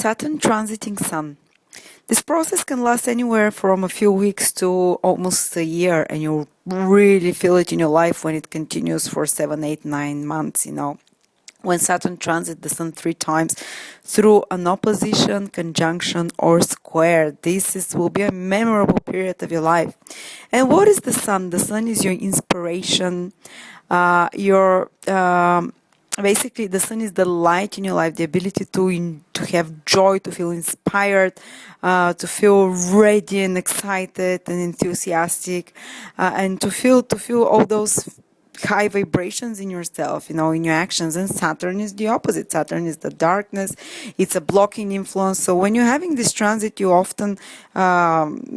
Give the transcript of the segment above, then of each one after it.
Saturn transiting Sun. This process can last anywhere from a few weeks to almost a year, and you'll really feel it in your life when it continues for 7, 8, 9 months, When Saturn transits the Sun 3 times through an opposition, conjunction, or square, will be a memorable period of your life. And what is the Sun? The Sun is your inspiration, your basically the Sun is the light in your life, the ability to have joy, to feel inspired, to feel ready and excited and enthusiastic, and to feel all those high vibrations in yourself, in your actions. And Saturn is the opposite. Saturn is the darkness. It's a blocking influence. So when you're having this transit, you often,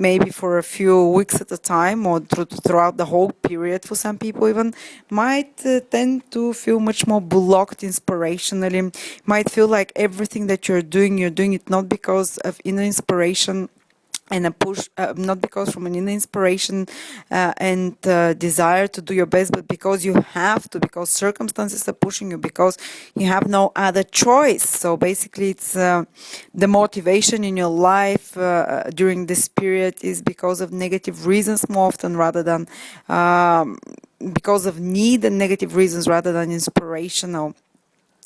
maybe for a few weeks at a time, or throughout the whole period, for some people even, might tend to feel much more blocked inspirationally. Might feel like everything that you're doing it not because of inner inspiration and a push, not because from an inner inspiration and desire to do your best, but because you have to, because circumstances are pushing you, because you have no other choice. So basically it's the motivation in your life during this period is because of negative reasons more often, rather than because of need and negative reasons rather than inspirational,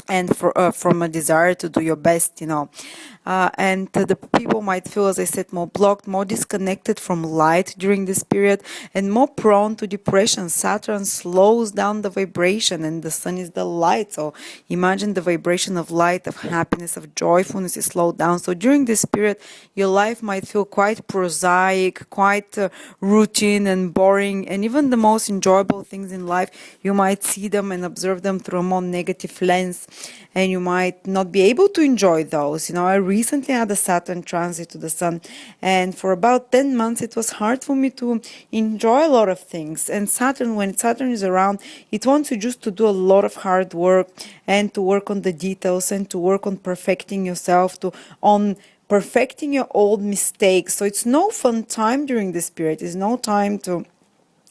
and from a desire to do your best, and the people might feel, as I said, more blocked, more disconnected from light during this period, and more prone to depression. Saturn slows down the vibration, and the Sun is the light. So imagine the vibration of light, of happiness, of joyfulness is slowed down. So during this period, your life might feel quite prosaic, quite routine and boring, and even the most enjoyable things in life, you might see them and observe them through a more negative lens, and you might not be able to enjoy those. I recently had a Saturn transit to the Sun, and for about 10 months it was hard for me to enjoy a lot of things. And Saturn, when Saturn is around, it wants you just to do a lot of hard work, and to work on the details, and to work on perfecting yourself, on perfecting your old mistakes. So it's no fun time during this period. It's no time to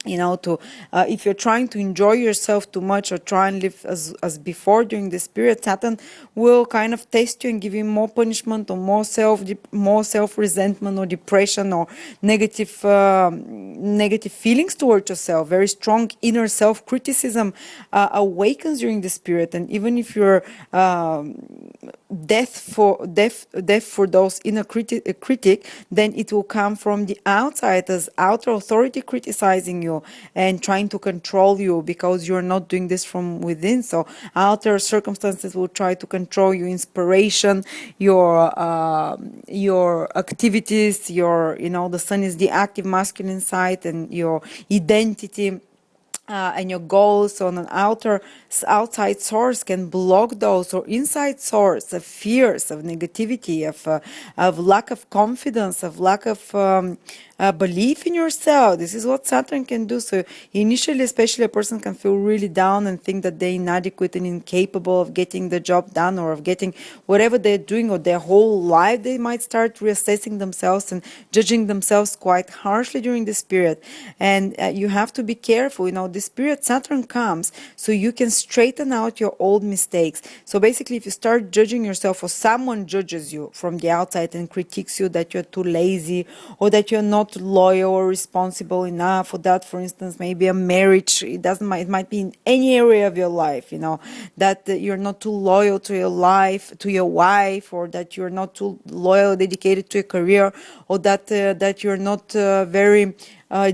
if you're trying to enjoy yourself too much, or try and live as before during this period, Saturn will kind of test you and give you more punishment, or more self resentment, or depression, or negative feelings towards yourself. Very strong inner self criticism awakens during this period. And even if you're deaf for those inner critic, then it will come from the outside, as outer authority criticizing you and trying to control you, because you're not doing this from within. So outer circumstances will try to control your inspiration, your activities, the Sun is the active masculine side, and your identity, and your goals. On an outside source can block those, or inside source of fears, of negativity, of lack of confidence, of lack of belief in yourself. This is what Saturn can do. So initially, especially, a person can feel really down and think that they're inadequate and incapable of getting the job done, or of getting whatever they're doing, or their whole life. They might start reassessing themselves and judging themselves quite harshly during this period. And you have to be careful. This period Saturn comes so you can straighten out your old mistakes. So basically, if you start judging yourself, or someone judges you from the outside and critiques you that you're too lazy, or that you're not loyal or responsible enough, or that, for instance, maybe a marriage, it might be in any area of your life, that you're not too loyal to your wife, or that you're not too loyal, dedicated to a career, or that you're not very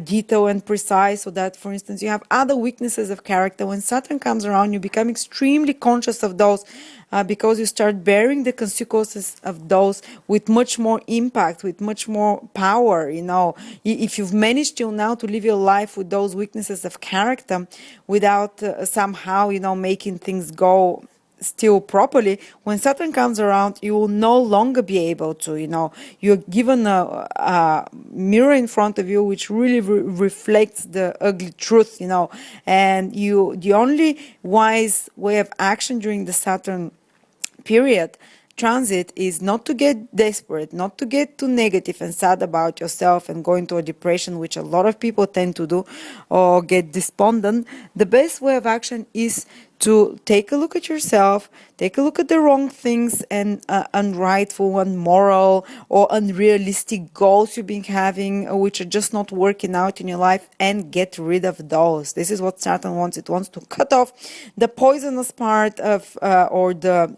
detailed and precise, so that, for instance, you have other weaknesses of character. When Saturn comes around, you become extremely conscious of those, because you start bearing the consequences of those with much more impact, with much more power. If you've managed till now to live your life with those weaknesses of character, without somehow, making things go still properly, when Saturn comes around, you will no longer be able to. You're given a mirror in front of you, which really reflects the ugly truth. And the only wise way of action during the Saturn period transit is not to get desperate, not to get too negative and sad about yourself and go into a depression, which a lot of people tend to do, or get despondent. The best way of action is to take a look at yourself, Take a look at the wrong things and unrightful, unmoral, or unrealistic goals you've been having, which are just not working out in your life, and get rid of those. This is what Saturn wants. It wants to cut off the poisonous part of, or the,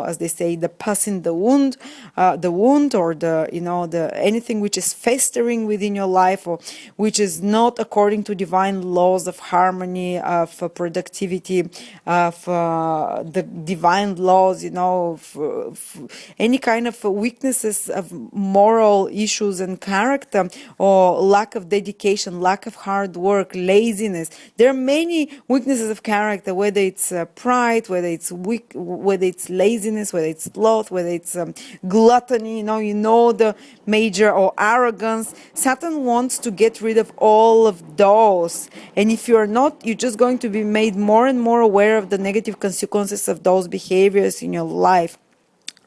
as they say, the pus in the wound, or the anything which is festering within your life, or which is not according to divine laws of harmony, of productivity, of the divine laws, any kind of weaknesses of moral issues and character, or lack of dedication, lack of hard work, laziness. There are many weaknesses of character, whether it's pride, whether it's whether it's laziness, whether it's sloth, whether it's gluttony, the major, or arrogance. Saturn wants to get rid of all of those. And if you're not, you're just going to be made more and more aware of the negative consequences of those behaviors in your life.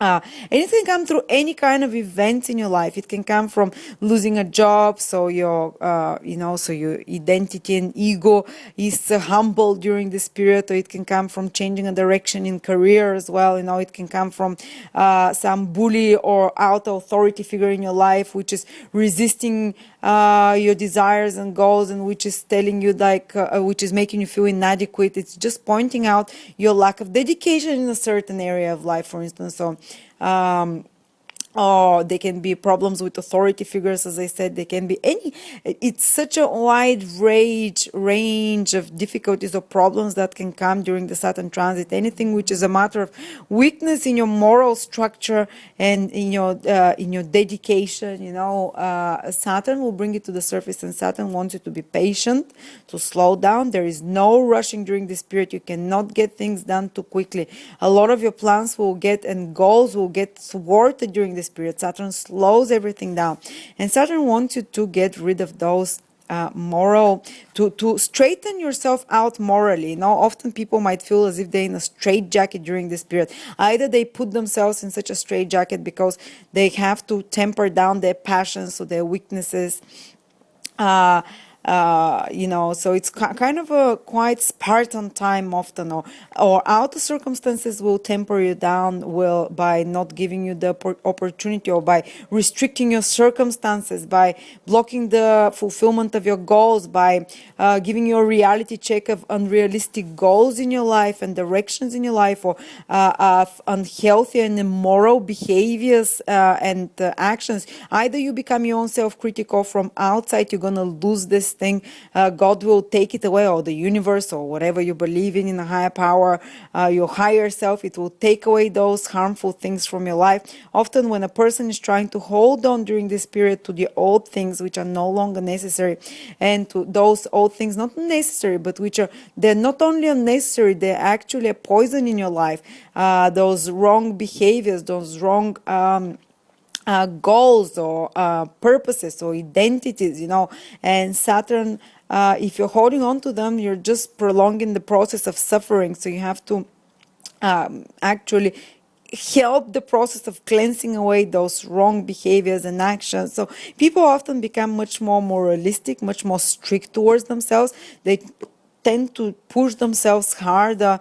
And it can come through any kind of events in your life. It can come from losing a job, so your identity and ego is humbled during this period, or it can come from changing a direction in career as well. It can come from some bully or out authority figure in your life, which is resisting your desires and goals, and which is telling you which is making you feel inadequate. It's just pointing out your lack of dedication in a certain area of life, for instance. So or they can be problems with authority figures, as I said. They can be it's such a wide range of difficulties or problems that can come during the Saturn transit. Anything which is a matter of weakness in your moral structure and in your dedication, Saturn will bring it to the surface, and Saturn wants you to be patient, to slow down. There is no rushing during this period. You cannot get things done too quickly. A lot of your plans and goals will get thwarted during this period. Saturn slows everything down, and Saturn wants you to get rid of those moral, to straighten yourself out morally. Often people might feel as if they're in a straitjacket during this period. Either they put themselves in such a straitjacket because they have to temper down their passions or their weaknesses. So it's kind of a quite Spartan time often, or outer circumstances will temper you down by not giving you the opportunity, or by restricting your circumstances, by blocking the fulfillment of your goals, by giving you a reality check of unrealistic goals in your life and directions in your life, or of unhealthy and immoral behaviors and actions. Either you become your own self-critical, from outside you're going to lose this thing, God will take it away, or the universe, or whatever you believe in a higher power, your higher self, it will take away those harmful things from your life. Often when a person is trying to hold on during this period to the old things which are no longer necessary, and to those old things not necessary, but they're not only unnecessary, they're actually a poison in your life. Those wrong behaviors, those wrong goals, or purposes, or identities, and Saturn, if you're holding on to them, you're just prolonging the process of suffering. So you have to actually help the process of cleansing away those wrong behaviors and actions. So people often become much more moralistic, much more strict towards themselves. They tend to push themselves harder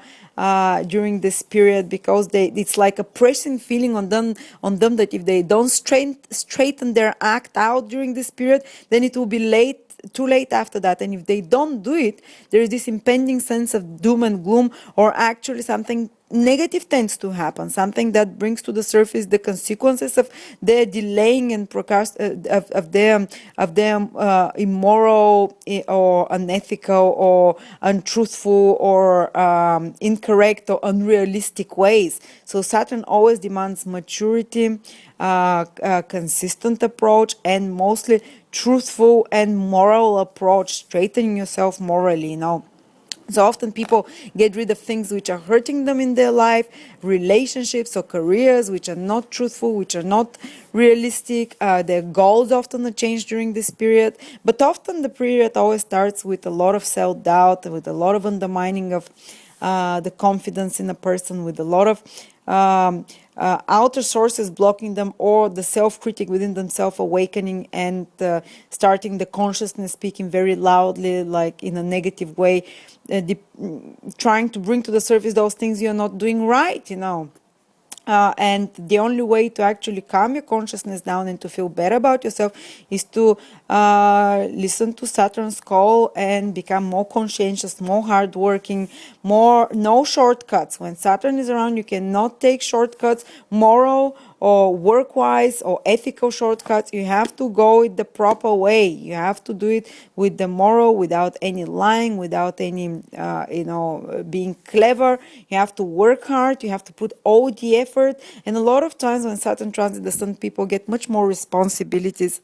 during this period, because it's like a pressing feeling on them that if they don't straighten their act out during this period, then it will be too late after that. And if they don't do it, there is this impending sense of doom and gloom, or actually something negative tends to happen, something that brings to the surface the consequences of their delaying and of their immoral, or unethical, or untruthful, or incorrect, or unrealistic ways. So Saturn always demands maturity, consistent approach, and mostly truthful and moral approach, straightening yourself morally. So often people get rid of things which are hurting them in their life, relationships or careers which are not truthful, which are not realistic. Their goals often are changed during this period. But often the period always starts with a lot of self-doubt, with a lot of undermining of the confidence in a person, with a lot of outer sources blocking them, or the self-critic within themselves awakening and starting the consciousness speaking very loudly, like in a negative way, trying to bring to the surface those things you're not doing right, and the only way to actually calm your consciousness down and to feel better about yourself is to listen to Saturn's call and become more conscientious, more hardworking, more no shortcuts. When Saturn is around, you cannot take shortcuts, moral or work-wise or ethical shortcuts. You have to go it the proper way. You have to do it with the moral, without any lying, without any, being clever. You have to work hard. You have to put all the effort. And a lot of times when Saturn transits the Sun, people get much more responsibilities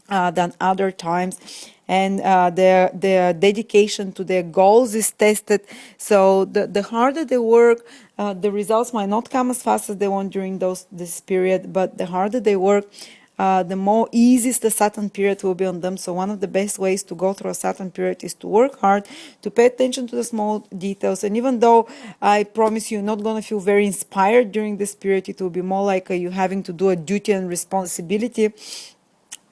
than other times, and their dedication to their goals is tested. So the harder they work, the results might not come as fast as they want during this period, but the harder they work, the more easy the Saturn period will be on them. So one of the best ways to go through a Saturn period is to work hard, to pay attention to the small details. And even though I promise you're not going to feel very inspired during this period, it will be more like you having to do a duty and responsibility.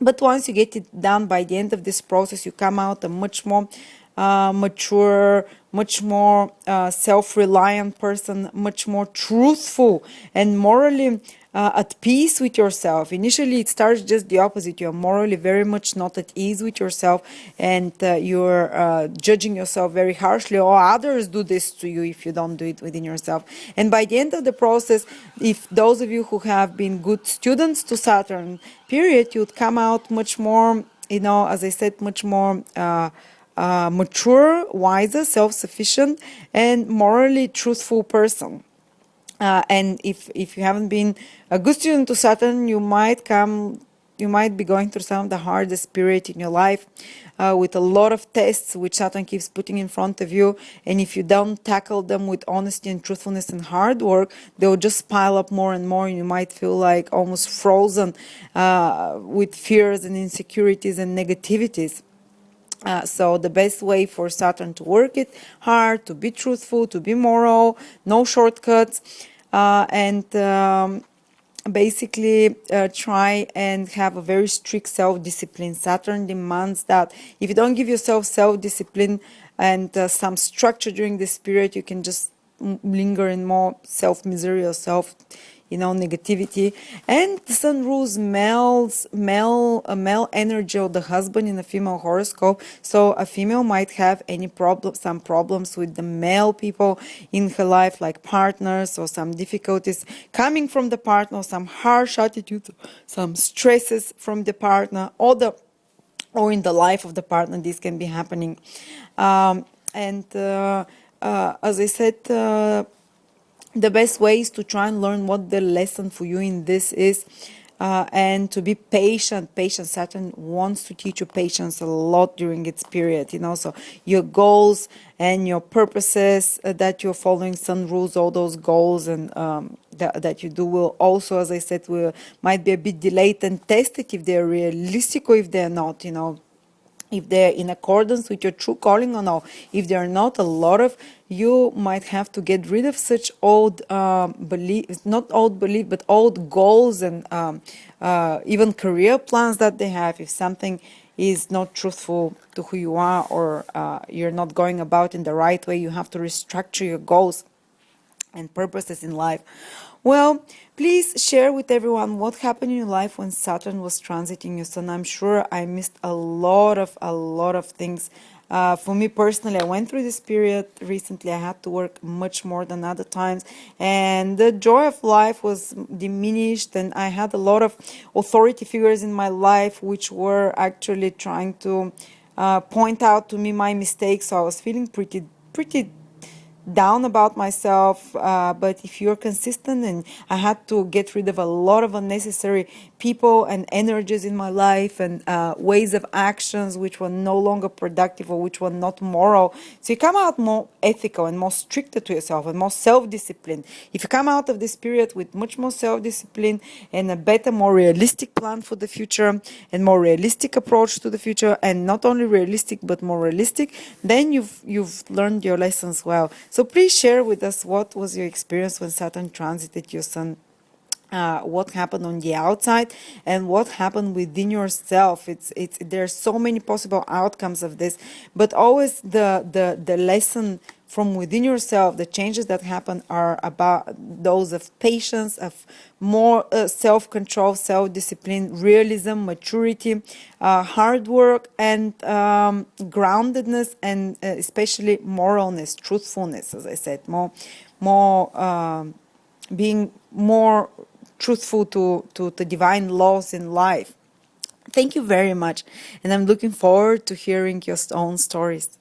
But once you get it done, by the end of this process, you come out a much more mature, much more self-reliant person, much more truthful and morally at peace with yourself. Initially, it starts just the opposite. You're morally very much not at ease with yourself, and you're judging yourself very harshly, or others do this to you if you don't do it within yourself. And by the end of the process, if those of you who have been good students to Saturn period, you'd come out much more, as I said, much more mature, wiser, self-sufficient, and morally truthful person. And if you haven't been a good student to Saturn, you might be going through some of the hardest period in your life, with a lot of tests which Saturn keeps putting in front of you. And if you don't tackle them with honesty and truthfulness and hard work, they'll just pile up more and more, and you might feel like almost frozen with fears and insecurities and negativities. So the best way for Saturn to work it hard, to be truthful, to be moral, no shortcuts, and basically try and have a very strict self-discipline. Saturn demands that if you don't give yourself self-discipline and some structure during this period, you can just linger in more self-misery or negativity. And the Sun rules male energy of the husband in a female horoscope. So a female might have some problems with the male people in her life, like partners, or some difficulties coming from the partner, some harsh attitudes, some stresses from the partner, or in the life of the partner. This can be happening. As I said, the best way is to try and learn what the lesson for you in this is, and to be patient. Saturn wants to teach you patience a lot during its period, so your goals and your purposes that you're following, Sun rules all those goals, and that you do will also, as I said, might be a bit delayed and tested if they're realistic or if they're not, if they're in accordance with your true calling or not. If they're not, a lot of you might have to get rid of such old beliefs, not old belief, but old goals and even career plans that they have. If something is not truthful to who you are, or you're not going about in the right way, you have to restructure your goals and purposes in life. Well, please share with everyone what happened in your life when Saturn was transiting your Sun. I'm sure I missed a lot of things. For me personally, I went through this period recently. I had to work much more than other times, and the joy of life was diminished, and I had a lot of authority figures in my life which were actually trying to point out to me my mistakes. So I was feeling pretty down about myself, but if you're consistent, and I had to get rid of a lot of unnecessary people and energies in my life, and ways of actions which were no longer productive or which were not moral. So you come out more ethical and more stricter to yourself and more self-disciplined. If you come out of this period with much more self-discipline and a better, more realistic plan for the future and more realistic approach to the future, and not only realistic but more realistic, then you've learned your lessons well. So please share with us, what was your experience when Saturn transited your Sun? what happened on the outside and what happened within yourself. It's there's so many possible outcomes of this, but always the lesson from within yourself, the changes that happen are about those of patience, of more self-control, self-discipline, realism, maturity, hard work, and groundedness, and especially moralness, truthfulness, as I said, more being more truthful to the divine laws in life. Thank you very much, and I'm looking forward to hearing your own stories.